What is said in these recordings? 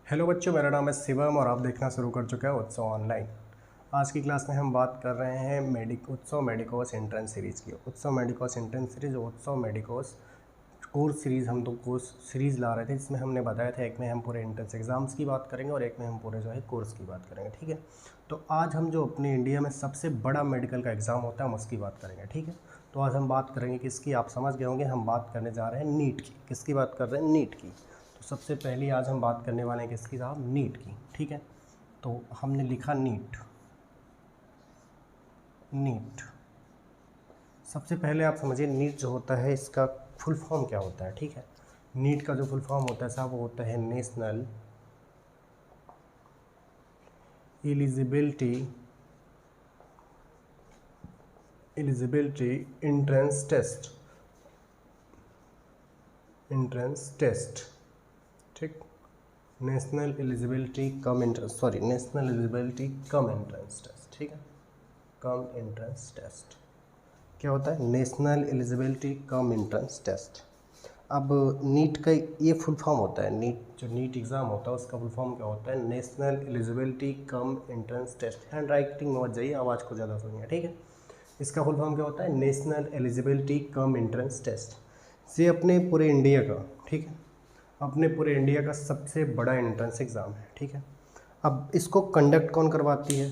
Hello बच्चों, मेरा नाम है शिवम और आप देखना शुरू कर चुके हैं उत्सव ऑनलाइन। आज की क्लास में हम बात कर रहे हैं उत्सव मेडिकोस एंट्रेंस सीरीज़ की। उत्सव मेडिकोस एंट्रेंस सीरीज, उत्सव मेडिकोस कोर्स सीरीज़, हम तो कोर्स सीरीज़ ला रहे थे जिसमें हमने बताया था एक में हम पूरे एंट्रेंस एग्ज़ाम्स की बात करेंगे और एक में हम पूरे जो है कोर्स की बात करेंगे। ठीक है, तो आज हम जो अपने इंडिया में सबसे बड़ा मेडिकल का एग्ज़ाम होता है हम उसकी बात करेंगे। ठीक है, तो आज हम बात करेंगे किसकी, आप समझ गए होंगे, हम बात करने जा रहे हैं नीट की। किसकी बात कर रहे हैं? नीट की। तो सबसे पहले आज हम बात करने वाले हैं किसकी साहब? नीट की। ठीक है, तो हमने लिखा नीट। नीट सबसे पहले आप समझिए, नीट जो होता है इसका फुल फॉर्म क्या होता है। ठीक है, नीट का जो फुल फॉर्म होता है साहब वो होता है नेशनल एलिजिबिलिटी एंट्रेंस टेस्ट। ठीक, national eligibility cum entrance test. ठीक है, कम एंट्रेंस टेस्ट क्या होता है? National eligibility cum entrance test. अब नीट का ये फुल फॉर्म होता है, जो नीट एग्ज़ाम होता है उसका फुल फॉर्म क्या होता है? National eligibility cum entrance test. Hand writing में मत जाइए, आवाज़ को ज़्यादा सुनिए। ठीक है, इसका फुल फॉर्म क्या होता है? National eligibility cum entrance test. ये अपने पूरे इंडिया का, ठीक है, अपने पूरे इंडिया का सबसे बड़ा एंट्रेंस एग्ज़ाम है। ठीक है, अब इसको कंडक्ट कौन करवाती है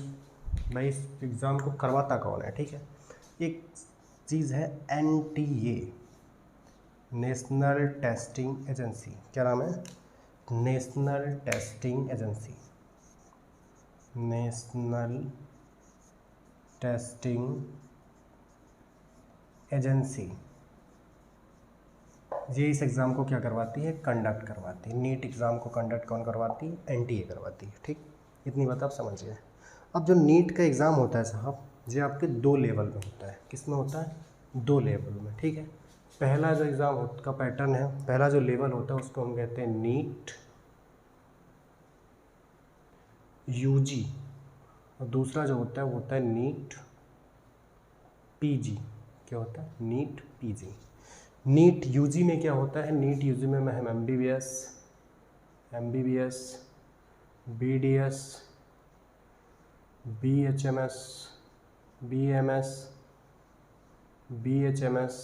भाई? इस एग्ज़ाम को करवाता कौन है? ठीक है, एक चीज़ है NTA, नेशनल टेस्टिंग एजेंसी। क्या नाम है? National testing agency. National testing agency ये इस एग्ज़ाम को क्या करवाती है? कंडक्ट करवाती है। नीट एग्ज़ाम को कंडक्ट कौन करवाती है? NTA करवाती है। ठीक, इतनी बात आप समझिए। अब जो नीट का एग्ज़ाम होता है साहब, ये आपके दो लेवल में होता है। किस में होता है? दो लेवल में। ठीक है, पहला जो एग्ज़ाम का पैटर्न है, पहला जो लेवल होता है उसको हम कहते हैं नीट UG, और दूसरा जो होता है वो होता है नीट PG। क्या होता है? NEET PG। नीट UG में क्या होता है? नीट UG में हम MBBS, BDS, BHMS, BMS, BHMS,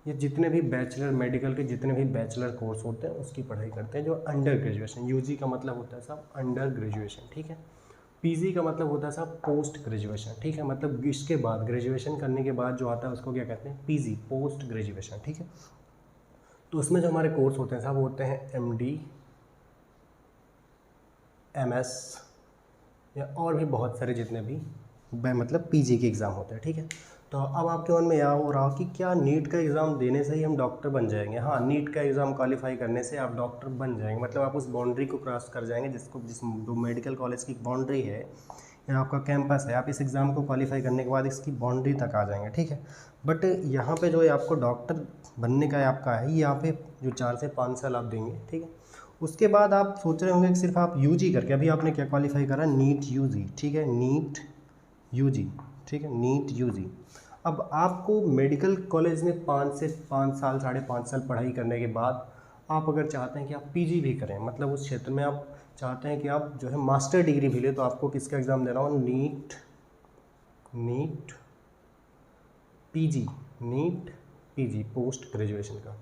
ये जितने भी बैचलर मेडिकल के जितने भी बैचलर कोर्स होते हैं उसकी पढ़ाई करते हैं, जो अंडर ग्रेजुएशन। UG का मतलब होता है साहब अंडर ग्रेजुएशन। ठीक है, PG का मतलब होता है साहब पोस्ट ग्रेजुएशन। ठीक है, मतलब इसके बाद ग्रेजुएशन करने के बाद जो आता है उसको क्या कहते हैं? PG, post graduation. ठीक है, तो उसमें जो हमारे कोर्स होते हैं साहब वो होते हैं MD, MS या और भी बहुत सारे जितने भी मतलब PG के एग्ज़ाम होते हैं। ठीक है, तो अब आपके मन में यह हो रहा कि क्या नीट का एग्ज़ाम देने से ही हम डॉक्टर बन जाएंगे? हाँ, नीट का एग्ज़ाम क्वालिफाई करने से आप डॉक्टर बन जाएंगे, मतलब आप उस बाउंड्री को क्रॉस कर जाएंगे जिस जो मेडिकल कॉलेज की बाउंड्री है या आपका कैंपस है, आप इस एग्ज़ाम को क्वालिफाई करने के बाद इसकी बाउंड्री तक आ जाएंगे। ठीक है, बट यहाँ पे जो है आपको डॉक्टर बनने का आपका है, यहाँ पे जो 4 से 5 साल आप देंगे। ठीक है, उसके बाद आप सोच रहे होंगे कि सिर्फ आप UG करके, अभी आपने क्या क्वालिफाई करा? NEET UG। ठीक है, नीट UG। ठीक है, नीट UG। अब आपको मेडिकल कॉलेज में 5 से 5 साल, 5.5 साल पढ़ाई करने के बाद आप अगर चाहते हैं कि आप PG भी करें, मतलब उस क्षेत्र में आप चाहते हैं कि आप जो है मास्टर डिग्री भी ले, तो आपको किसका एग्ज़ाम देना हो? नीट PG, पोस्ट ग्रेजुएशन का।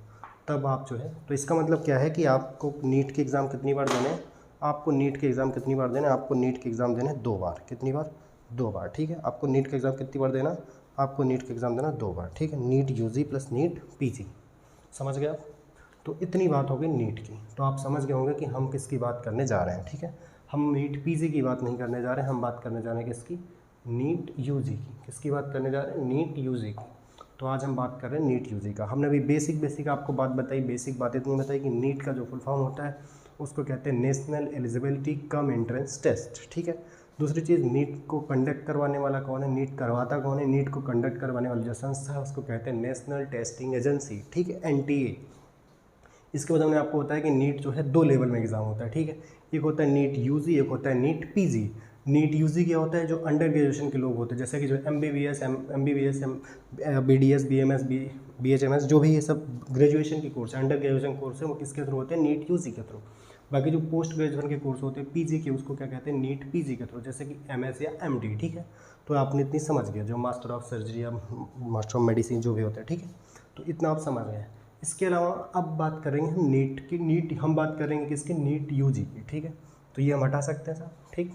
तब आप जो है, तो इसका मतलब क्या है कि आपको नीट के एग्ज़ाम कितनी बार देने हैं? आपको नीट के एग्ज़ाम कितनी बार देना है? आपको नीट के एग्ज़ाम देने 2 बार। कितनी बार? 2 बार। ठीक है, आपको नीट का एग्ज़ाम कितनी बार देना? आपको नीट का एग्ज़ाम देना 2 बार। ठीक है, NEET UG plus NEET PG। समझ गए आप? तो इतनी बात हो गई नीट की। तो आप समझ गए होंगे कि हम किसकी बात करने जा रहे हैं। ठीक है, हम नीट PG की बात नहीं करने जा रहे हैं, हम बात करने जा रहे हैं किसकी? नीट UG की। किसकी बात करने जा रहे हैं? नीट UG की। तो आज हम बात कर रहे हैं नीट UG का। हमने अभी बेसिक आपको बात बताई, बेसिक बात इतनी बताई कि नीट का जो फुल फॉर्म होता है उसको कहते हैं national eligibility cum entrance test. ठीक है, दूसरी चीज़, नीट को कंडक्ट करवाने वाला कौन है? नीट करवाता कौन है? नीट को कंडक्ट करवाने वाली जो संस्था है उसको कहते हैं नेशनल टेस्टिंग एजेंसी। ठीक है, NTA। इसके बाद हमने आपको बताया कि नीट जो है 2 लेवल में एग्ज़ाम होता है। ठीक है, एक होता है नीट UG, एक होता है नीट PG। नीट UG क्या होता है? जो अंडर ग्रेजुएशन के लोग होते हैं, जैसे कि जो MBBS, BDS, BMS, BHMS, जो भी ये सब ग्रेजुएशन के कोर्स है, अंडर ग्रेजुएशन कोर्स है, वो किसके थ्रू होते हैं? नीट UG के थ्रू। बाकी जो पोस्ट ग्रेजुएशन के कोर्स होते हैं पीजी के, उसको क्या कहते हैं, नीट पीजी के थ्रू, जैसे कि एमएस या एमडी, ठीक है। तो आपने इतनी समझ गया, जो मास्टर ऑफ सर्जरी या मास्टर ऑफ मेडिसिन जो भी होते हैं, ठीक है, तो इतना आप समझ गए। इसके अलावा अब बात करेंगे हम नीट की, हम बात करेंगे किसके, नीट यूजी की, ठीक है। तो ये हम हटा सकते हैं साहब, ठीक,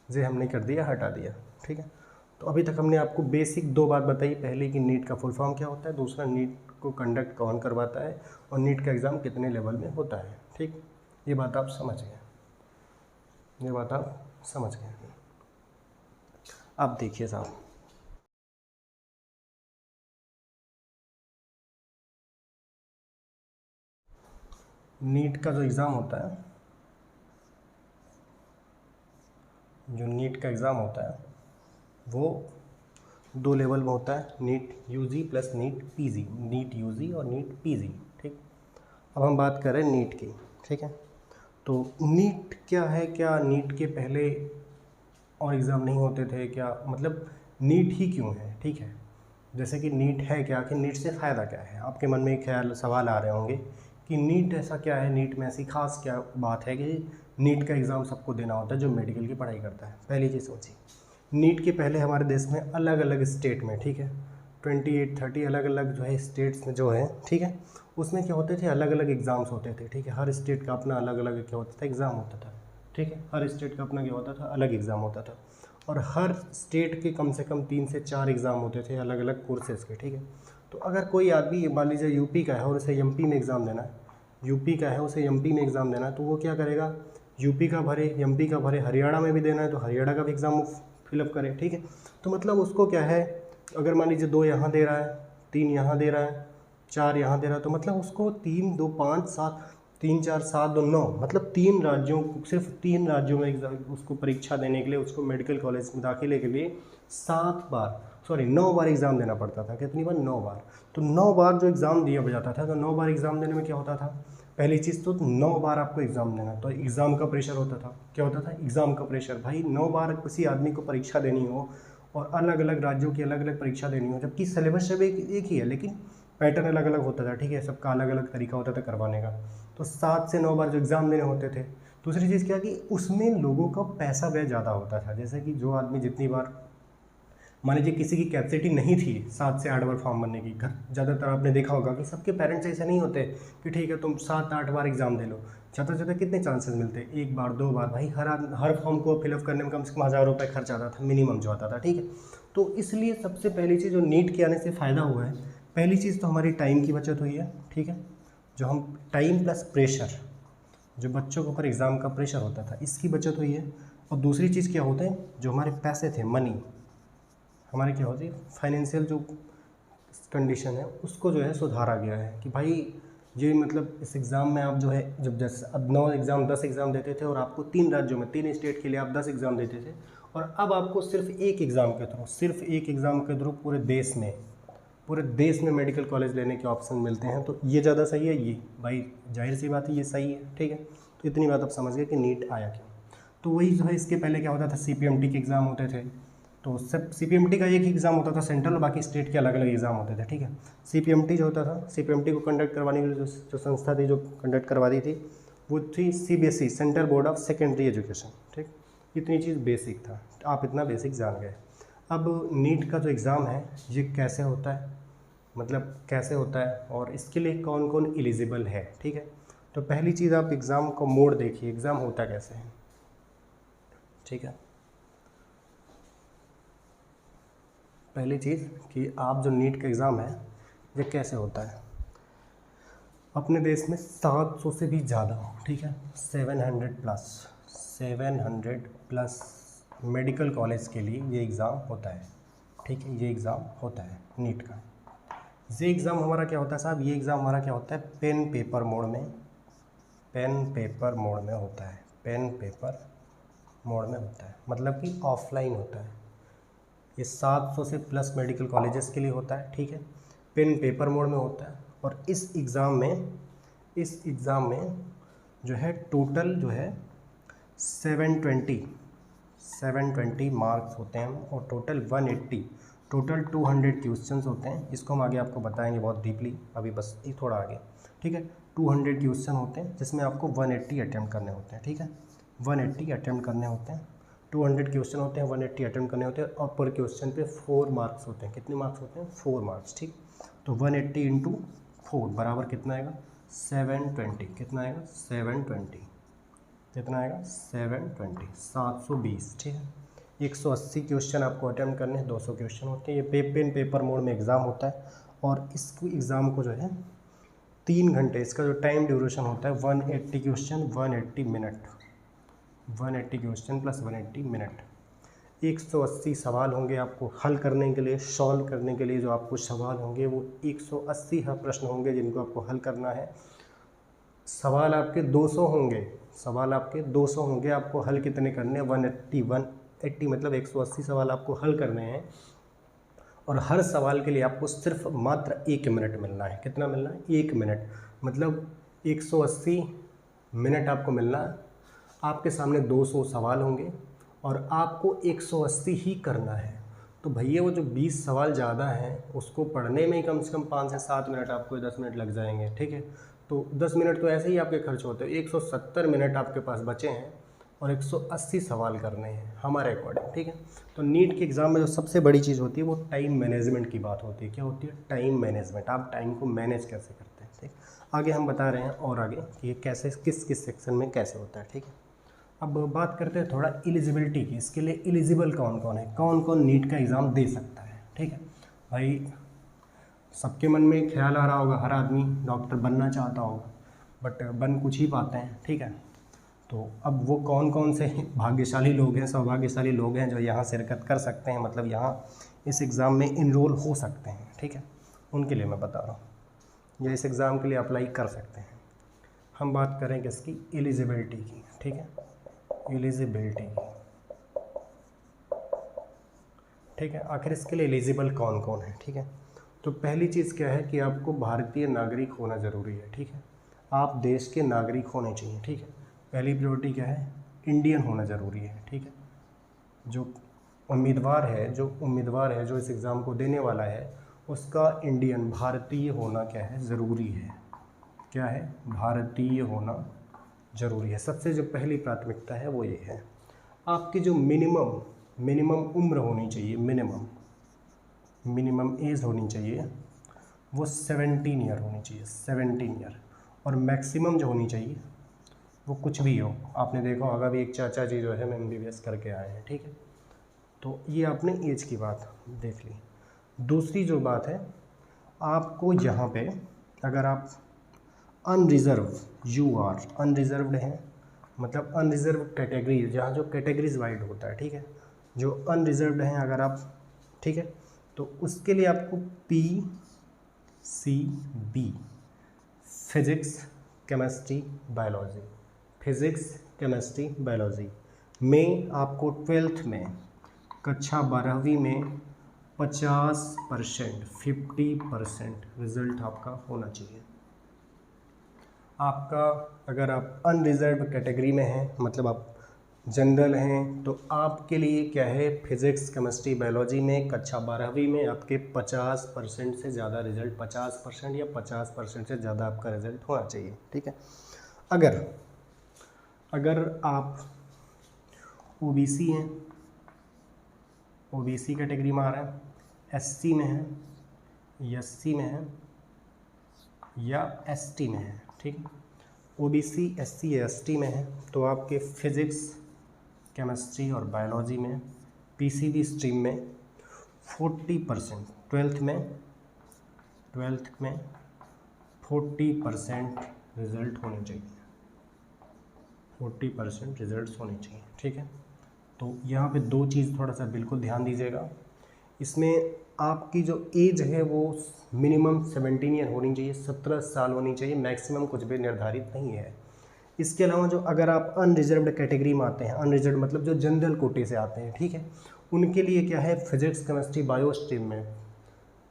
ये हमने कर दिया, हटा दिया, ठीक है। तो अभी तक हमने आपको बेसिक 2 बात बताई, पहले कि नीट का फुल फॉर्म क्या होता है, दूसरा नीट को कंडक्ट कौन करवाता है, और नीट का एग्ज़ाम कितने लेवल में होता है, ठीक। ये बात आप समझ गए, ये बात आप समझ गए। अब देखिए साहब, नीट का जो एग्ज़ाम होता है, जो नीट का एग्ज़ाम होता है वो 2 लेवल में होता है, NEET UG plus NEET PG, NEET UG और नीट पीजी, ठीक। अब हम बात करें नीट की, ठीक है। तो नीट क्या है, क्या नीट के पहले और एग्ज़ाम नहीं होते थे क्या, मतलब नीट ही क्यों है, ठीक है। जैसे कि नीट है क्या, कि नीट से फ़ायदा क्या है, आपके मन में ख्याल सवाल आ रहे होंगे कि नीट ऐसा क्या है, नीट में ऐसी खास क्या बात है कि नीट का एग्ज़ाम सबको देना होता है जो मेडिकल की पढ़ाई करता है। पहली चीज़ सोचिए, नीट के पहले हमारे देश में अलग अलग स्टेट में, ठीक है, 28-30 अलग अलग जो है स्टेट्स में जो है, ठीक है, उसमें क्या होते थे, अलग अलग एग्ज़ाम्स होते थे, ठीक है। हर स्टेट का अपना अलग अलग क्या होता था, एग्ज़ाम होता था, ठीक है। हर स्टेट का अपना क्या होता था, अलग एग्ज़ाम होता था, और हर स्टेट के कम से कम 3 से 4 एग्ज़ाम होते थे अलग अलग कोर्सेज़ के, ठीक है। तो अगर कोई आदमी मान लीजिए यूपी का है और उसे एमपी में एग्ज़ाम देना है, यूपी का है उसे एमपी में एग्ज़ाम देना है, तो वो क्या करेगा, यूपी का भरे, एमपी का भरे, हरियाणा में भी देना है तो हरियाणा का भी एग्ज़ाम फिलअप करे, ठीक है। तो मतलब उसको क्या है, अगर मान लीजिए 2 यहाँ दे रहा है, 3 यहाँ दे रहा है, 4 यहाँ दे रहा है, तो मतलब उसको 3 2 5 7, 3 4 7 2 9, मतलब 3 राज्यों, सिर्फ 3 राज्यों में एग्ज़ाम उसको परीक्षा देने के लिए, उसको मेडिकल कॉलेज में दाखिले के लिए 9 बार एग्ज़ाम देना पड़ता था। कितनी बार, 9 बार। तो 9 बार जो एग्ज़ाम दिया जाता था, तो 9 बार एग्ज़ाम देने में क्या होता था, पहली चीज़ तो 9 बार आपको एग्ज़ाम देना, तो एग्ज़ाम का प्रेशर होता था। क्या होता था, एग्ज़ाम का प्रेशर। भाई 9 बार किसी आदमी को परीक्षा देनी हो और अलग अलग राज्यों की अलग अलग परीक्षा देनी हो, जबकि सिलेबस सब एक ही है, लेकिन पैटर्न अलग अलग होता था, ठीक है, सबका अलग अलग तरीका होता था करवाने का। तो 7 से 9 बार जो एग्ज़ाम देने होते थे। दूसरी चीज़ क्या कि उसमें लोगों का पैसा व्यय ज़्यादा होता था, जैसे कि जो आदमी जितनी बार, मान लीजिए किसी की कैपेसिटी नहीं थी 7 से 8 बार फॉर्म भरने की, घर ज़्यादातर आपने देखा होगा कि सबके पेरेंट्स ऐसे नहीं होते कि ठीक है तुम 7-8 बार एग्ज़ाम दे लो। ज़्यादा से ज़्यादा कितने चांसेस मिलते हैं, 1 बार 2 बार। भाई हर फॉर्म को फिलअप करने में कम से कम 1000 रुपये खर्च आता था, मिनिमम जो आता था, ठीक है। तो इसलिए सबसे पहली चीज़ जो नीट के आने से फ़ायदा हुआ है, पहली चीज़ तो हमारी टाइम की बचत हुई है, ठीक है। जो हम टाइम प्लस प्रेशर, जो बच्चों के ऊपर एग्ज़ाम का प्रेशर होता था, इसकी बचत हुई है। और दूसरी चीज़ क्या होता है, जो हमारे पैसे थे, मनी, हमारी क्या होती है, फाइनेंशियल जो कंडीशन है उसको जो है सुधारा गया है कि भाई ये मतलब इस एग्ज़ाम में आप जो है, जब जैसे अब 9 एग्ज़ाम 10 एग्ज़ाम देते थे और आपको 3 राज्यों में 3 स्टेट के लिए आप 10 एग्ज़ाम देते थे, और अब आपको सिर्फ एक एग्ज़ाम के थ्रू, पूरे देश में मेडिकल कॉलेज लेने के ऑप्शन मिलते हैं। तो ये ज़्यादा सही है, ये भाई जाहिर सी बात है ये सही है, ठीक है। तो इतनी बात आप समझ गए कि नीट आया क्यों। तो वही जो है, इसके पहले क्या होता था, CPMT के एग्ज़ाम होते थे, तो सब CPMT का एक ही एग्ज़ाम होता था सेंट्रल, और बाकी स्टेट के अलग अलग एग्ज़ाम होते थे, ठीक है। CPMT जो होता था, CPMT को कंडक्ट करवाने के लिए जो संस्था थी जो कंडक्ट करवाती थी, वो थी CBSE, central board of secondary education, ठीक। इतनी चीज़ बेसिक था, आप इतना बेसिक जान गए। अब नीट का जो एग्ज़ाम है ये कैसे होता है, मतलब कैसे होता है और इसके लिए कौन कौन एलिजिबल है, ठीक है। तो पहली चीज़ आप एग्ज़ाम का मोड देखिए, एग्ज़ाम होता कैसे है, ठीक है। पहली चीज़ कि आप जो नीट का एग्ज़ाम है ये कैसे होता है। अपने देश में 700 से भी ज़्यादा, ठीक है, 700 प्लस मेडिकल कॉलेज के लिए ये एग्ज़ाम होता है, ठीक है। ये एग्ज़ाम होता है नीट का। ये एग्ज़ाम हमारा क्या होता है साहब, ये एग्ज़ाम हमारा क्या होता है, पेन पेपर मोड में होता है, पेन पेपर मोड में होता है, मतलब कि ऑफलाइन होता है। ये 700 से प्लस मेडिकल कॉलेजेस के लिए होता है, ठीक है। पेन पेपर मोड में होता है, और इस एग्ज़ाम में जो है टोटल जो है 720 मार्क्स होते हैं, और टोटल 200 क्वेश्चंस होते हैं। इसको हम आगे आपको बताएंगे बहुत डीपली, अभी बस ये थोड़ा आगे, ठीक है। 200 क्वेश्चन होते हैं जिसमें आपको 180 अटैम्प्ट करने होते हैं, ठीक है, 180 अटैम्प्ट करने होते हैं। 200 क्वेश्चन होते हैं, 180 अटैम्प्ट करने होते हैं और पर क्वेश्चन पे 4 मार्क्स होते हैं। कितने मार्क्स होते हैं? 4 मार्क्स, ठीक। तो 180 इंटू 4 बराबर कितना आएगा? 720। कितना आएगा? 720। कितना आएगा? 720, 720, ठीक है। 180 क्वेश्चन आपको अटैम्प्ट करने हैं, 200 क्वेश्चन होते हैं। ये पेन पेपर मोड में एग्ज़ाम होता है और इस एग्ज़ाम को जो है 3 घंटे, इसका जो टाइम ड्यूरेशन होता है 180 question 180 minute, 180 question plus 180 minute. 180 सवाल होंगे आपको हल करने के लिए, सॉल्व करने के लिए। जो आपको सवाल होंगे वो 180 प्रश्न होंगे जिनको आपको हल करना है। सवाल आपके 200 होंगे, सवाल आपके 200 होंगे। आपको हल कितने करने हैं? 180 मतलब 180 सवाल आपको हल करने हैं और हर सवाल के लिए आपको सिर्फ मात्र 1 मिनट मिलना है। कितना मिलना है? 1 मिनट, मतलब 180 मिनट आपको मिलना है। आपके सामने 200 सवाल होंगे और आपको 180 ही करना है। तो भैया वो जो 20 सवाल ज़्यादा हैं उसको पढ़ने में ही कम से कम 5 से 7 मिनट, आपको 10 मिनट लग जाएंगे, ठीक है। तो 10 मिनट तो ऐसे ही आपके खर्च होते हैं। 170 मिनट आपके पास बचे हैं और 180 सवाल करने हैं हमारे अकॉर्डिंग, ठीक है। तो नीट के एग्ज़ाम में जो सबसे बड़ी चीज़ होती है वो टाइम मैनेजमेंट की बात होती है। क्या होती है? Time management. आप टाइम को मैनेज कैसे करते हैं, ठीक। आगे हम बता रहे हैं और आगे कि ये कैसे किस किस सेक्शन में कैसे होता है, ठीक है। अब बात करते हैं थोड़ा एलिजिबिलिटी की। इसके लिए एलिजिबल कौन कौन है, कौन कौन नीट का एग्ज़ाम दे सकता है, ठीक है। भाई सबके मन में ख्याल आ रहा होगा, हर आदमी डॉक्टर बनना चाहता होगा बट बन कुछ ही पाते हैं, ठीक है। तो अब वो कौन कौन से भाग्यशाली लोग हैं, सौभाग्यशाली लोग हैं जो यहाँ शिरकत कर सकते हैं, मतलब यहाँ इस एग्ज़ाम में इनरोल हो सकते हैं, ठीक है। उनके लिए मैं बता रहा हूँ, या इस एग्ज़ाम के लिए अप्लाई कर सकते हैं। हम बात करेंगे इसकी एलिजिबिलिटी की, ठीक है, एलिजिबिलिटी की, ठीक है। आखिर इसके लिए एलिजिबल कौन कौन है, ठीक है। तो पहली चीज़ क्या है कि आपको भारतीय नागरिक होना ज़रूरी है, ठीक है। आप देश के नागरिक होने चाहिए, ठीक है। पहली प्रायोरिटी क्या है? इंडियन होना ज़रूरी है, ठीक है। जो उम्मीदवार है जो इस एग्ज़ाम को देने वाला है उसका इंडियन, भारतीय होना क्या है? ज़रूरी है। क्या है? भारतीय होना ज़रूरी है। सबसे जो पहली प्राथमिकता है वो ये है। आपकी जो मिनिमम उम्र होनी चाहिए, मिनिमम एज होनी चाहिए वो 17 ईयर होनी चाहिए, 17 ईयर। और मैक्सिमम जो होनी चाहिए वो कुछ भी हो। आपने देखा होगा भी एक चाचा जी जो है MBBS करके आए हैं, ठीक है। तो ये आपने एज की बात देख ली। दूसरी जो बात है, आपको यहाँ पे अगर आप अनरिजर्व्ड हैं, मतलब अनरिजर्व कैटेगरी, जहाँ जो कैटेगरीज वाइड होता है, ठीक है। जो अनरिजर्व्ड हैं अगर आप, ठीक है, तो उसके लिए आपको PCB फिज़िक्स केमिस्ट्री बायोलॉजी में आपको 12th में, कक्षा 12वीं में 50% रिज़ल्ट आपका होना चाहिए। आपका अगर आप अनरिजर्व कैटेगरी में हैं, मतलब आप जनरल हैं, तो आपके लिए क्या है? फिज़िक्स केमिस्ट्री बायोलॉजी में कक्षा 12वीं में आपके 50% से ज़्यादा रिज़ल्ट, 50% या 50% से ज़्यादा आपका रिज़ल्ट होना चाहिए, ठीक है। अगर आप OBC हैं, OBC कैटेगरी में आ रहे हैं, SC में हैं, SC में हैं या ST में हैं, ठीक है। OBC, SC या ST में है तो आपके फिज़िक्स केमिस्ट्री और बायोलॉजी में PCB स्ट्रीम में 40%, 12th में 40% रिज़ल्ट होने चाहिए, 40% रिज़ल्ट होने चाहिए, ठीक है। तो यहाँ पे दो चीज़ थोड़ा सा बिल्कुल ध्यान दीजिएगा। इसमें आपकी जो एज है वो मिनिमम 17 ईयर होनी चाहिए, 17 साल होनी चाहिए, मैक्सिमम कुछ भी निर्धारित नहीं है। इसके अलावा जो अगर आप अनरिजर्व्ड कैटेगरी में आते हैं, अनरिजर्व्ड मतलब जो जनरल कोटे से आते हैं, ठीक है, उनके लिए क्या है? फिजिक्स केमिस्ट्री बायो स्ट्रीम में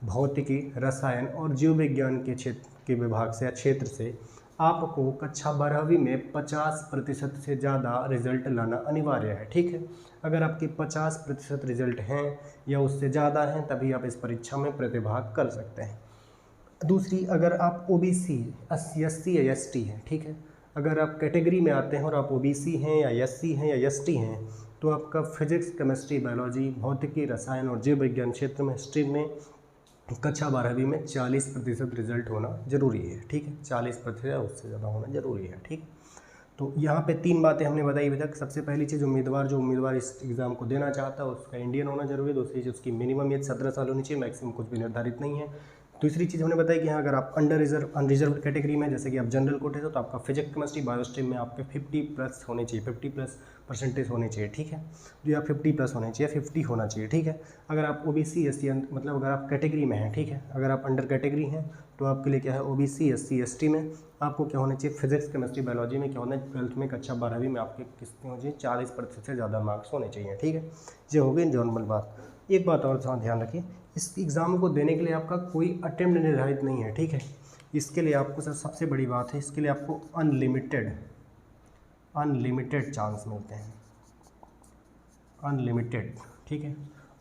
भौतिकी, रसायन और जीव विज्ञान के क्षेत्र के विभाग से या क्षेत्र से आपको कक्षा 12वीं में 50% से ज़्यादा रिज़ल्ट लाना अनिवार्य है, ठीक है। अगर आपके 50% रिज़ल्ट हैं या उससे ज़्यादा हैं तभी आप इस परीक्षा में प्रतिभाग कर सकते हैं। दूसरी, अगर आप ओबीसी, एससी या एसटी हैं, ठीक है, अगर आप कैटेगरी में आते हैं और आप ओबीसी हैं या एससी हैं या एसटी हैं, तो आपका फिजिक्स, केमिस्ट्री, बायोलॉजी, भौतिकी, रसायन और जीव विज्ञान क्षेत्र में स्ट्रीम में कक्षा 12वीं में 40% रिजल्ट होना जरूरी है, ठीक है, 40% या उससे ज़्यादा होना जरूरी है, ठीक। तो यहाँ पे 3 बातें हमने बताई अभी तक। सबसे पहली चीज़, जो उम्मीदवार इस एग्ज़ाम को देना चाहता है उसका इंडियन होना जरूरी है। दूसरी चीज़, उसकी मिनिमम एज 17 साल होनी चाहिए, मैक्सिमम कुछ भी निर्धारित नहीं है। दूसरी चीज़ हमने बताई कि हाँ, अगर आप अनरिजर्व कैटेगरी में, जैसे कि आप जनरल कोटे हो, तो आपका फिजिक्स, केमिस्ट्री, बायो स्ट्रीम में आपके 50+ होने चाहिए, 50+ % होने चाहिए, ठीक है, जो या 50+ होने चाहिए, 50 होना चाहिए, ठीक है। अगर आप ओबीसी, एससी, मतलब अगर आप कैटेगरी में हैं, ठीक है, अगर आप अंडर कैटेगरी हैं तो आपके लिए क्या है, ओबीसी, एससी, एसटी में आपको क्या होना चाहिए, फिजिक्स, केमिस्ट्री, बायोलॉजी में क्या होना है, 12th में कक्षा 12वीं में आपके कितने होने चाहिए, 40% से ज़्यादा मार्क्स होने चाहिए, ठीक है। ये हो गई नॉर्मल बात। एक बात और ध्यान रखिए, इस एग्ज़ाम को देने के लिए आपका कोई अटेम्प्ट निर्धारित नहीं है, ठीक है। इसके लिए आपको सबसे बड़ी बात है, इसके लिए आपको अनलिमिटेड चांस मिलते हैं, अनलिमिटेड, ठीक है।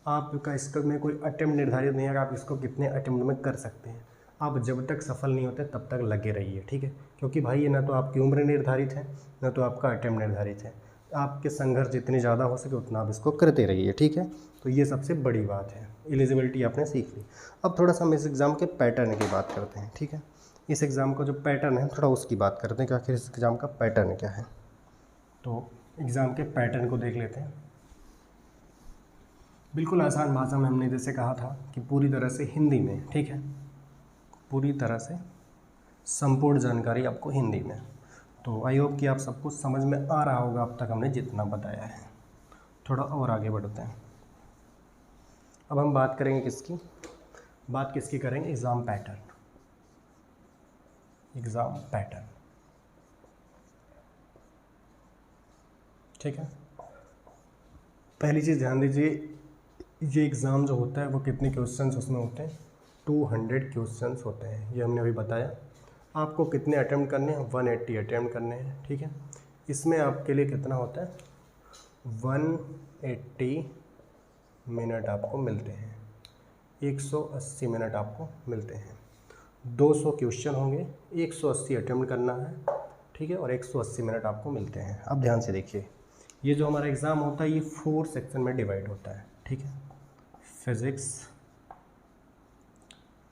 आपका इसका में कोई अटेम्प्ट निर्धारित नहीं है, आप इसको कितने अटेम्प्ट में कर सकते हैं। आप जब तक सफल नहीं होते तब तक लगे रहिए, ठीक है, क्योंकि भाई ये ना तो आपकी उम्र निर्धारित है, ना तो आपका अटेम्प्ट निर्धारित है। आपके संघर्ष जितनी ज़्यादा हो सके उतना आप इसको करते रहिए, ठीक है। तो ये सबसे बड़ी बात है, एलिजिबिलिटी आपने सीख ली। अब थोड़ा सा हम इस एग्ज़ाम के पैटर्न की बात करते हैं, ठीक है। इस एग्ज़ाम का जो पैटर्न है थोड़ा उसकी बात करते हैं कि आखिर इस एग्ज़ाम का पैटर्न क्या है। तो एग्ज़ाम के पैटर्न को देख लेते हैं। बिल्कुल आसान भाषा में हमने जैसे कहा था कि पूरी तरह से हिंदी में, ठीक है, पूरी तरह से संपूर्ण जानकारी आपको हिंदी में। तो आई होप कि आप सबको समझ में आ रहा होगा अब तक हमने जितना बताया है। थोड़ा और आगे बढ़ते हैं। अब हम बात करेंगे किसकी करेंगे, एग्ज़ाम पैटर्न। ठीक है। पहली चीज़ ध्यान दीजिए, ये एग्ज़ाम जो होता है वो कितने क्वेश्चंस उसमें होते हैं, 200 क्वेश्चंस होते हैं, ये हमने अभी बताया। आपको कितने अटेम्प्ट करने हैं, 180 अटेम्प्ट करने हैं, ठीक है। इसमें आपके लिए कितना होता है, 180 मिनट आपको मिलते हैं, 180 मिनट आपको मिलते हैं। 200 क्वेश्चन होंगे, 180 अटेम्प्ट करना है, ठीक है, और 180 मिनट आपको मिलते हैं। अब ध्यान से देखिए, ये जो हमारा एग्ज़ाम होता है ये 4 सेक्शन में डिवाइड होता है, ठीक है। फिज़िक्स,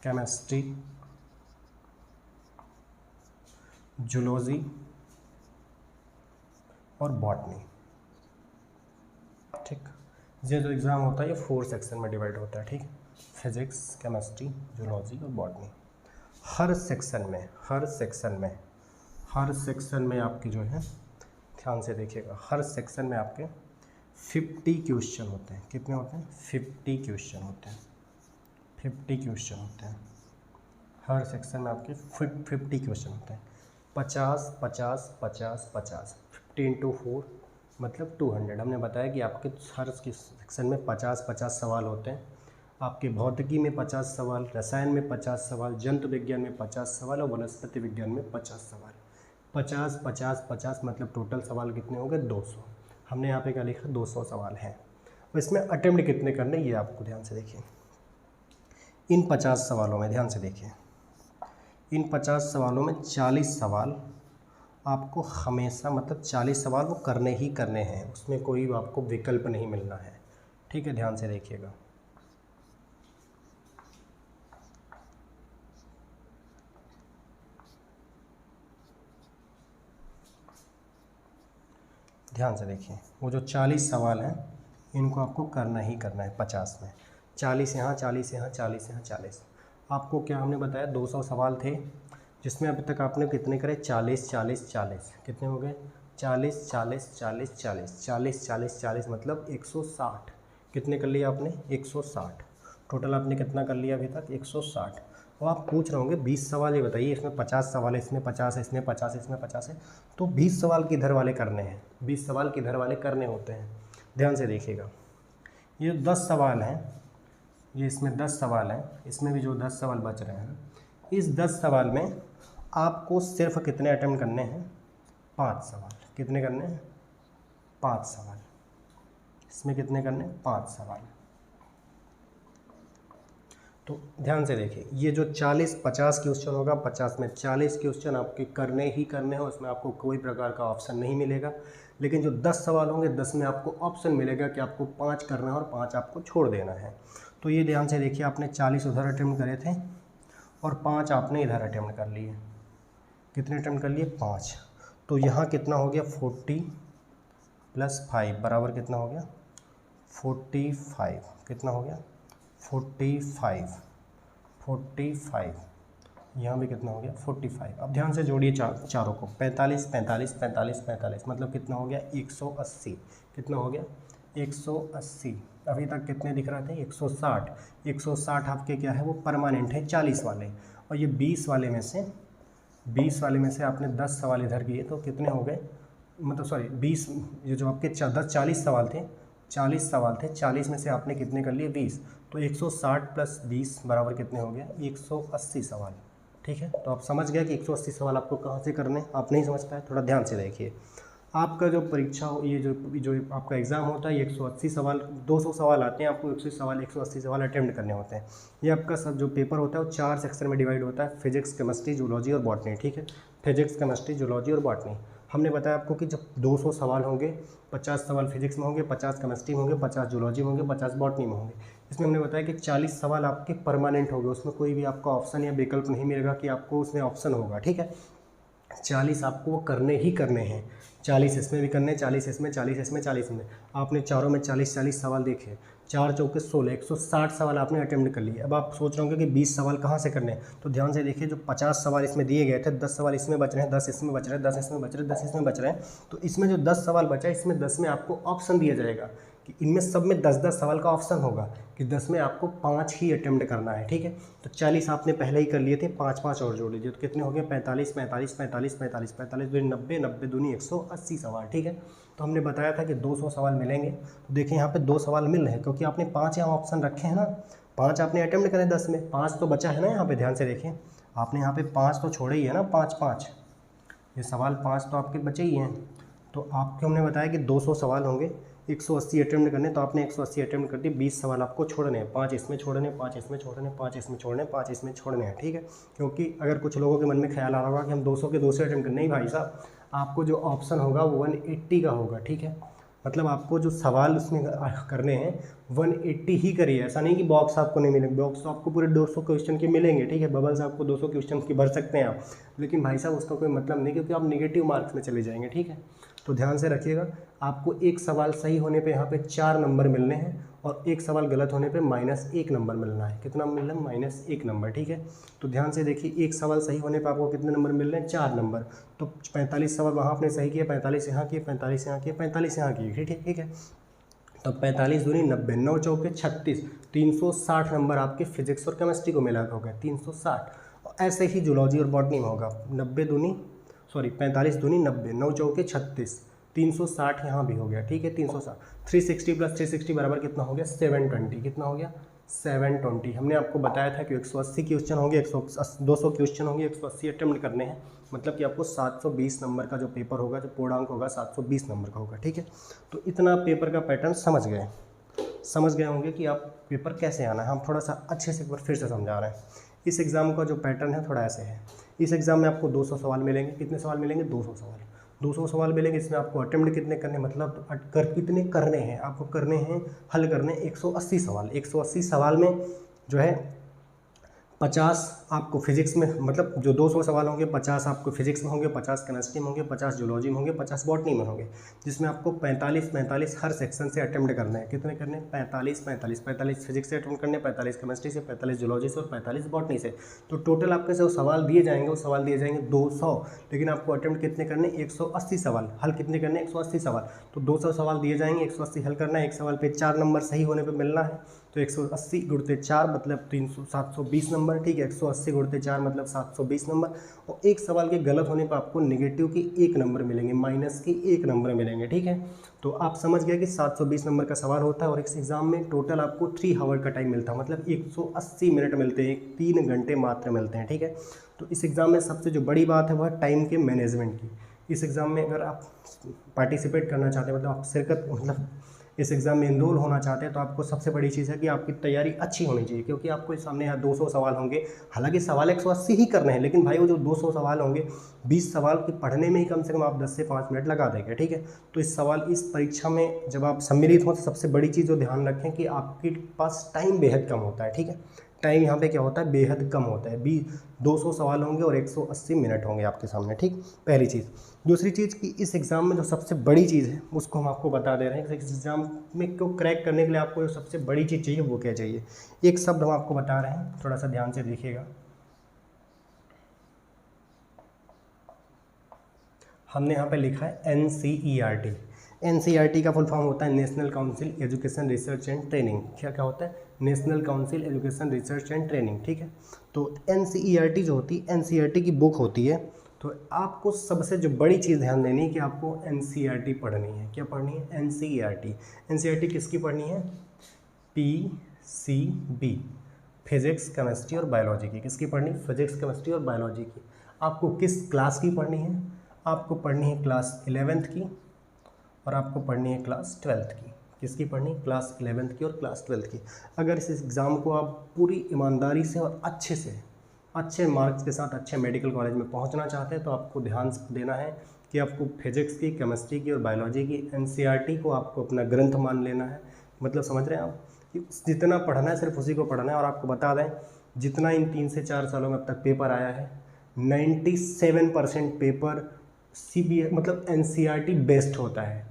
केमिस्ट्री, जूलॉजी और बॉटनी, ठीक। ये जो एग्ज़ाम होता है ये 4 सेक्शन में डिवाइड होता है, ठीक। फिज़िक्स, केमिस्ट्री, जूलॉजी और बॉटनी। हर सेक्शन में आपके जो है, ध्यान से देखिएगा, हर सेक्शन में आपके 50 क्वेश्चन होते हैं। कितने होते हैं, 50 क्वेश्चन होते हैं, 50 क्वेश्चन होते हैं। हर सेक्शन में आपके 50 क्वेश्चन होते हैं। 50 50 50 50, 50 × 4 मतलब 200। हमने बताया कि आपके हर सेक्शन में 50 सवाल होते हैं। आपके भौतिकी में 50 सवाल, रसायन में 50 सवाल, जंतु विज्ञान में 50 सवाल और वनस्पति विज्ञान में 50 सवाल। 50 50 50 मतलब टोटल सवाल कितने हो गए, 200। हमने यहाँ पे क्या लिखा, 200 सवाल हैं। और इसमें अटेम्प्ट कितने करने, ये आपको ध्यान से देखिए। इन 50 सवालों में ध्यान से देखिए, इन 50 सवालों में 40 सवाल आपको हमेशा, मतलब 40 सवाल वो करने ही करने हैं, उसमें कोई आपको विकल्प नहीं मिलना है, ठीक है। ध्यान से देखिएगा, ध्यान से देखिए, वो जो 40 सवाल हैं इनको आपको करना ही करना है 50 में। 40 यहाँ, 40 यहाँ, 40 यहाँ, 40। आपको क्या हमने बताया, 200 सवाल थे, जिसमें अभी तक आपने कितने करे, 40 40 40, कितने हो गए, 40 40 40 40 40 40 40 मतलब 160। कितने कर लिए आपने, 160। टोटल आपने कितना कर लिया अभी तक, 160। और आप पूछ रहे होंगे 20 सवाल, ये बताइए, इसमें 50 सवाल है, इसमें 50 है, इसमें 50 है, इसमें 50 है, तो 20 सवाल किधर वाले करने हैं, 20 सवाल किधर वाले करने होते हैं। ध्यान से देखिएगा, ये 10 सवाल हैं, ये इसमें 10 सवाल हैं, इसमें भी जो 10 सवाल बच रहे हैं, इस 10 सवाल में आपको सिर्फ कितने अटेम्प्ट करने हैं, 5 सवाल। कितने करने हैं, 5 सवाल। इसमें कितने करने हैं, 5 सवाल। तो ध्यान से देखिए, ये जो 40-50 क्वेश्चन होगा, 50 में 40 क्वेश्चन आपके करने ही करने हो, उसमें आपको कोई प्रकार का ऑप्शन नहीं मिलेगा। लेकिन जो 10 सवाल होंगे, 10 में आपको ऑप्शन मिलेगा कि आपको 5 करना है और 5 आपको छोड़ देना है। तो ये ध्यान से देखिए, आपने 40 उधर अटेम्प्ट करे थे और 5 आपने इधर अटेम्प्ट कर लिए। कितने अटेम्प्ट कर लिए? 5। तो यहाँ कितना हो गया? 40 + 5 बराबर कितना हो गया? 45। कितना हो गया? 45। यहाँ भी कितना हो गया? 45। अब ध्यान से जोड़िए चारों को, 45 45 45 45, मतलब कितना हो गया? 180। कितना हो गया? 180। अभी तक कितने दिख रहे थे? 160। 160 आपके क्या है? वो परमानेंट है 40 वाले। और ये 20 वाले में से आपने 10 सवाल इधर किए, तो कितने हो गए? मतलब सॉरी 20, ये जो आपके 40 सवाल थे, 40 में से आपने कितने कर लिए? 20। तो 160 + 20 बराबर कितने हो गया? 180 सवाल। ठीक है, तो आप समझ गए कि 180 सवाल आपको कहाँ से करने हैं। आप नहीं समझ पाए, थोड़ा ध्यान से देखिए। आपका जो परीक्षा हो, ये जो आपका एग्ज़ाम होता है, ये 180 सवाल, 200 सवाल आते हैं, आपको 180 सवाल अटेम्प्ट करने होते हैं। ये आपका सब जो पेपर होता है वो 4 सेक्शन में डिवाइड होता है, फिजिक्स, केमिस्ट्री, जूलॉजी और बॉटनी। ठीक है, फिजिक्स, केमिस्ट्री, जूलॉजी और बॉटनी। हमने बताया आपको कि जब 200 सवाल होंगे, 50 सवाल फिजिक्स में होंगे, 50 केमिस्ट्री में होंगे, 50 जूलॉजी में होंगे, 50 बॉटनी में होंगे। इसमें हमने बताया कि 40 सवाल आपके परमानेंट होंगे, उसमें कोई भी आपका ऑप्शन या विकल्प नहीं मिलेगा कि आपको उसमें ऑप्शन होगा। ठीक है, 40 आपको वो करने ही करने हैं। 40 इसमें भी करने, 40 इसमें, 40 इसमें, 40 में। आपने चारों में 40 सवाल देखे, 4 चौके 16, 160 सवाल आपने अटेम्प्ट कर लिए। अब आप सोच रहे होंगे कि 20 सवाल कहाँ से करने हैं, तो ध्यान से देखिए, जो 50 सवाल इसमें दिए गए थे, 10 सवाल इसमें बच रहे हैं, 10 इसमें बच रहे हैं, 10 इसमें बच रहे हैं, 10 इसमें बच रहे हैं। तो इसमें जो 10 सवाल बचा है, इसमें 10 में आपको ऑप्शन दिया जाएगा कि इनमें सब में 10-10 सवाल का ऑप्शन होगा कि 10 में आपको 5 ही अटेम्प्ट करना है। ठीक है, तो 40 आपने पहले ही कर लिए थे, 5-5 और जोड़ लीजिए, तो कितने हो गए? 45 45 45 45 45 दूनी 90, 90 दूनी 180 सवाल। ठीक है, तो हमने बताया था कि 200 सवाल मिलेंगे। तो देखिए यहाँ पे 2 सवाल मिल रहे हैं, क्योंकि आपने 5 यहाँ ऑप्शन रखे हैं ना, 5 आपने अटेम्प्ट करें 10 में, 5 तो बचा है ना यहाँ पे। ध्यान से देखिए, आपने यहाँ पे 5 तो छोड़े ही है ना, 5-5, ये सवाल 5 तो आपके बचे ही हैं। तो आपको हमने बताया कि 200 सवाल होंगे, 180 अटेम्प्ट करने, तो आपने 180 अटेम्प्ट कर दिए, 20 सवाल आपको छोड़ने हैं, 5 इसमें छोड़ने, 5 इसमें छोड़ने, 5 इसमें छोड़ने, 5 इसमें छोड़ने हैं। ठीक है, क्योंकि अगर कुछ लोगों के मन में ख्याल आ रहा होगा कि हम 200 के 200 अटेम्प्ट करने, नहीं भाई साहब, आपको जो ऑप्शन होगा वो 180 का होगा। ठीक है, मतलब आपको जो सवाल उसमें करने हैं 180 ही करिए, ऐसा नहीं कि बॉक्स आपको नहीं मिलेंगे, बॉक्स तो आपको पूरे 200 क्वेश्चन के मिलेंगे। ठीक है, बबल्स आपको 200 क्वेश्चन की भर सकते हैं आप, लेकिन भाई साहब उसका कोई मतलब नहीं, क्योंकि आप नेगेटिव मार्क्स में चले जाएंगे। ठीक है, तो ध्यान से रखिएगा, आपको एक सवाल सही होने पे यहाँ पे 4 नंबर मिलने हैं और एक सवाल गलत होने पे -1 नंबर मिलना है। कितना मिलना है? -1 नंबर। ठीक है, तो ध्यान से देखिए, एक सवाल सही होने पे आपको कितने नंबर मिल रहे हैं? 4 नंबर। तो 45 सवाल वहाँ आपने सही किए, 45 यहाँ किए, 45 यहाँ किए, 45 यहाँ किए। ठीक है, तो 45 दूनी 90, 9 चौके 36, 360 नंबर आपके फिजिक्स और केमिस्ट्री को मिला के हो गए 360। और ऐसे ही जूलॉजी और बॉटनी में होगा, 45 दूनी 90, 9 चौके 36, 360 यहाँ भी हो गया। ठीक है, 360, 360 + 360 बराबर कितना हो गया? 720। कितना हो गया? 720। हमने आपको बताया था कि 180 क्वेश्चन होंगे, 200 क्वेश्चन होंगे, 180 अटेम्प्ट करने हैं, मतलब कि आपको 720 नंबर का जो पेपर होगा, जो पूर्णांक होगा 720 नंबर का होगा। ठीक है, तो इतना पेपर का पैटर्न समझ गए होंगे कि आप पेपर कैसे आना है। हम थोड़ा सा अच्छे से एक बार फिर से समझा रहे हैं। इस एग्ज़ाम का जो पैटर्न है थोड़ा ऐसे है। इस एग्ज़ाम में आपको 200 सवाल मिलेंगे। कितने सवाल मिलेंगे? 200 सवाल। 200 सवाल मिलेंगे, इसमें आपको अटेम्प्ट कितने करने, मतलब कितने करने हैं आपको? करने हैं, हल करने 180 सवाल। 180 सवाल में जो है 50 आपको फिजिक्स में, मतलब जो 200 सवाल होंगे 50 आपको फिजिक्स में होंगे, 50 केमिस्ट्री में होंगे, 50 जूलॉजी में होंगे, 50 बॉटनी में होंगे, जिसमें आपको 45 हर सेक्शन से अटेम्प्ट करने हैं। कितने करने हैं? 45 फिजिक्स से अटेम्प्ट करने, 45 केमिस्ट्री से, 45 जूलॉजी से और 45 बॉटनी से। तो टोटल आपके जो सवाल दिए जाएंगे वो सवाल दिए जाएंगे 200, लेकिन आपको अटेम्प्ट कितने करने? 180 सवाल। हल कितने करने? 180 सवाल। तो 200 सवाल दिए जाएंगे, 180 हल करना है, एक सवाल पे 4 नंबर सही होने पर मिलना है। तो 180 गुणते 4 मतलब 720 नंबर। ठीक है, 180 गुणते 4 मतलब 720 नंबर। और एक सवाल के गलत होने पर आपको नेगेटिव के 1 नंबर मिलेंगे, माइनस के 1 नंबर मिलेंगे। ठीक है, तो आप समझ गए कि 720 नंबर का सवाल होता है और इस एग्ज़ाम में टोटल आपको 3 आवर का टाइम मिलता है, मतलब 180 मिनट मिलते हैं, 3 घंटे मात्र मिलते हैं। ठीक है, तो इस एग्ज़ाम में सबसे जो बड़ी बात है वह टाइम के मैनेजमेंट की। इस एग्ज़ाम में अगर आप पार्टिसिपेट करना चाहते हैं, मतलब आप शिरकत, मतलब इस एग्ज़ाम में एनरोल होना चाहते हैं तो आपको सबसे बड़ी चीज़ है कि आपकी तैयारी अच्छी होनी चाहिए, क्योंकि आपको सामने यहाँ 200 सवाल होंगे। हालांकि सवाल 180 ही करने हैं, लेकिन भाई वो जो 200 सवाल होंगे 20 सवाल के पढ़ने में ही कम से कम आप 10 से 5 मिनट लगा देंगे, ठीक है। तो इस परीक्षा में जब आप सम्मिलित हों तो सबसे बड़ी चीज़ जो ध्यान रखें कि आपके पास टाइम बेहद कम होता है, ठीक है। टाइम यहाँ पे क्या होता है, बेहद कम होता है। 200 सवाल होंगे और 180 मिनट होंगे आपके सामने, ठीक। पहली चीज़। दूसरी चीज़ कि इस एग्ज़ाम में जो सबसे बड़ी चीज़ है उसको हम आपको बता दे रहे हैं। इस एग्ज़ाम में को क्रैक करने के लिए आपको जो सबसे बड़ी चीज़ चाहिए वो क्या चाहिए, एक शब्द हम आपको बता रहे हैं, थोड़ा सा ध्यान से देखिएगा। हमने यहाँ पे लिखा है NCERT। NCERT का फुल फॉर्म होता है national council education research and training. क्या क्या होता है, national council education research and training, ठीक है। तो NCERT जो होती है, NCERT की बुक होती है। तो आपको सबसे जो बड़ी चीज़ ध्यान देनी है कि आपको NCERT पढ़नी है। क्या पढ़नी है, NCERT किसकी पढ़नी है, PCB, फिजिक्स केमिस्ट्री और बायोलॉजी की। किसकी पढ़नी, फिजिक्स केमिस्ट्री और बायोलॉजी की। आपको किस क्लास की पढ़नी है, आपको पढ़नी है क्लास 11th की और आपको पढ़नी है क्लास 12th की। किसकी पढ़नी, क्लास 11th की और क्लास 12th की। अगर इस एग्ज़ाम को आप पूरी ईमानदारी से और अच्छे मार्क्स के साथ अच्छे मेडिकल कॉलेज में पहुंचना चाहते हैं तो आपको ध्यान देना है कि आपको फिजिक्स की, केमिस्ट्री की और बायोलॉजी की NCERT को आपको अपना ग्रंथ मान लेना है। मतलब समझ रहे हैं आप कि जितना पढ़ना है सिर्फ उसी को पढ़ना है। और आपको बता दें जितना इन 3 से 4 सालों में अब तक पेपर आया है 97% पेपर मतलब NCERT बेस्ड होता है।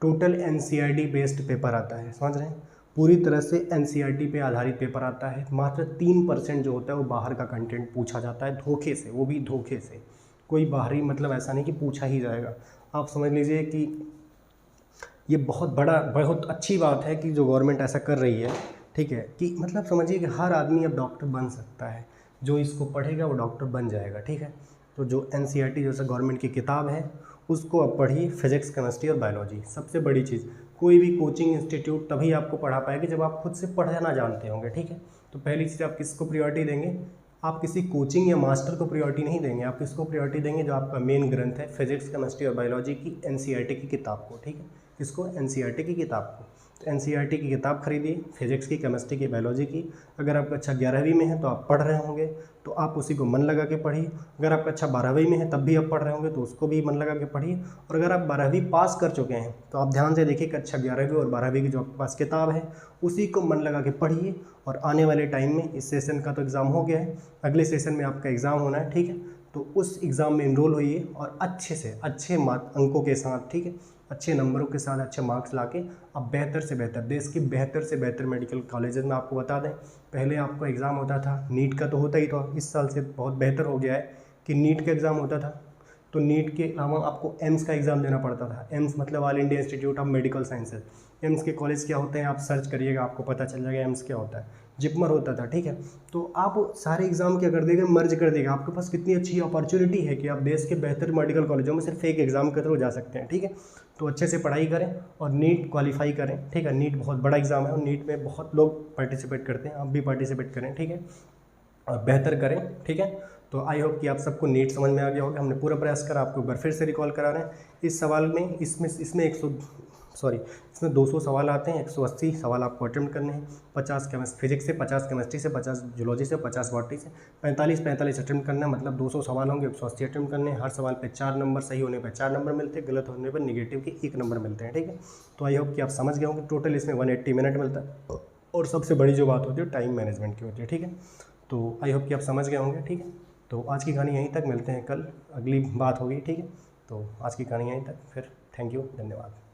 टोटल NCERT बेस्ड पेपर आता है, समझ रहे हैं, पूरी तरह से NCERT पे आधारित पेपर आता है। मात्र 3% जो होता है वो बाहर का कंटेंट पूछा जाता है, धोखे से, वो भी धोखे से। कोई बाहरी मतलब ऐसा नहीं कि पूछा ही जाएगा। आप समझ लीजिए कि ये बहुत अच्छी बात है कि जो गवर्नमेंट ऐसा कर रही है, ठीक है। कि मतलब समझिए कि हर आदमी अब डॉक्टर बन सकता है, जो इसको पढ़ेगा वो डॉक्टर बन जाएगा, ठीक है। तो जो NCERT जैसे गवर्नमेंट की किताब है उसको अब पढ़िए, फिजिक्स केमिस्ट्री और बायोलॉजी। सबसे बड़ी चीज़, कोई भी कोचिंग इंस्टीट्यूट तभी आपको पढ़ा पाएगी जब आप खुद से पढ़ना जानते होंगे, ठीक है। तो पहली चीज़, आप किसको प्रायोरिटी देंगे, आप किसी कोचिंग या मास्टर को प्रायोरिटी नहीं देंगे, आप किसको प्रायोरिटी देंगे, जो आपका मेन ग्रंथ है फिजिक्स केमिस्ट्री और बायोलॉजी की NCERT की किताब को, ठीक है। किसको, NCERT की किताब को। तो NCERT की किताब खरीदिए, फिजिक्स की, केमिस्ट्री की, बायोलॉजी की। अगर आपका अच्छा 11वीं में है तो आप पढ़ रहे होंगे तो आप उसी को मन लगा के पढ़िए। अगर आपका अच्छा 12वीं में है तब भी आप पढ़ रहे होंगे तो उसको भी मन लगा के पढ़िए। और अगर आप 12वीं पास कर चुके हैं तो आप ध्यान से देखिए कि अच्छा 11वीं और 12वीं की जो आपके पास किताब है उसी को मन लगा के पढ़िए। और आने वाले टाइम में, इस सेशन का तो एग्ज़ाम हो गया है, अगले सेशन में आपका एग्ज़ाम होना है, ठीक है। तो उस एग्ज़ाम में इनरोल होइए और अच्छे से अच्छे अंकों के साथ, ठीक है, अच्छे नंबरों के साथ अच्छे मार्क्स लाके अब बेहतर से बेहतर, देश के बेहतर से बेहतर मेडिकल कॉलेजेस में, आपको बता दें पहले आपको एग्ज़ाम होता था नीट का, तो होता ही था, इस साल से बहुत बेहतर हो गया है कि नीट का एग्ज़ाम होता था। तो नीट के अलावा आपको एम्स का एग्ज़ाम देना पड़ता था। एम्स मतलब all India institute of medical sciences. AIIMS के कॉलेज क्या होते हैं आप सर्च करिएगा, आपको पता चल जाएगा एम्स क्या होता है। जिपमर होता था, ठीक है। तो आप सारे एग्ज़ाम क्या कर देगा, मर्ज कर देगा। आपके पास कितनी अच्छी अपॉर्चुनिटी है कि आप देश के बेहतर मेडिकल कॉलेजों में सिर्फ एक एग्ज़ाम के थ्रू जा सकते हैं, ठीक है। तो अच्छे से पढ़ाई करें और नीट क्वालिफाई करें, ठीक है। नीट बहुत बड़ा एग्ज़ाम है और नीट में बहुत लोग पार्टिसिपेट करते हैं, आप भी पार्टिसिपेट करें, ठीक है, और बेहतर करें, ठीक है। तो आई होप कि आप सबको नीट समझ में आ गया होगा। हमने पूरा प्रयास करा, आपको एक बार फिर से रिकॉल करा रहे हैं। इस सवाल में इसमें 200 सवाल आते हैं, 180 सवाल आपको अटेम्प्ट करने हैं। 50 फिजिक्स से, 50 केमिस्ट्री से, 50 जूलॉजी से, 50 बॉटनी से, 45 अटेम्प्ट करना है। मतलब 200 सवाल होंगे, 180 अटेम्प्ट करने हैं। हर सवाल पे 4 नंबर, सही होने पे 4 नंबर मिलते हैं, गलत होने पर निगेटिव के 1 नंबर मिलते हैं, ठीक है। तो आई होप कि आप समझ गए होंगे। टोटल इसमें 180 मिनट मिलता है और सबसे बड़ी जो बात होती है टाइम मैनेजमेंट की होती है, ठीक है। तो आई होप कि आप समझ गए होंगे, ठीक है। तो आज की कहानी यहीं तक, मिलते हैं कल, अगली बात होगी, ठीक है। तो आज की कहानी यहीं तक, फिर थैंक यू, धन्यवाद।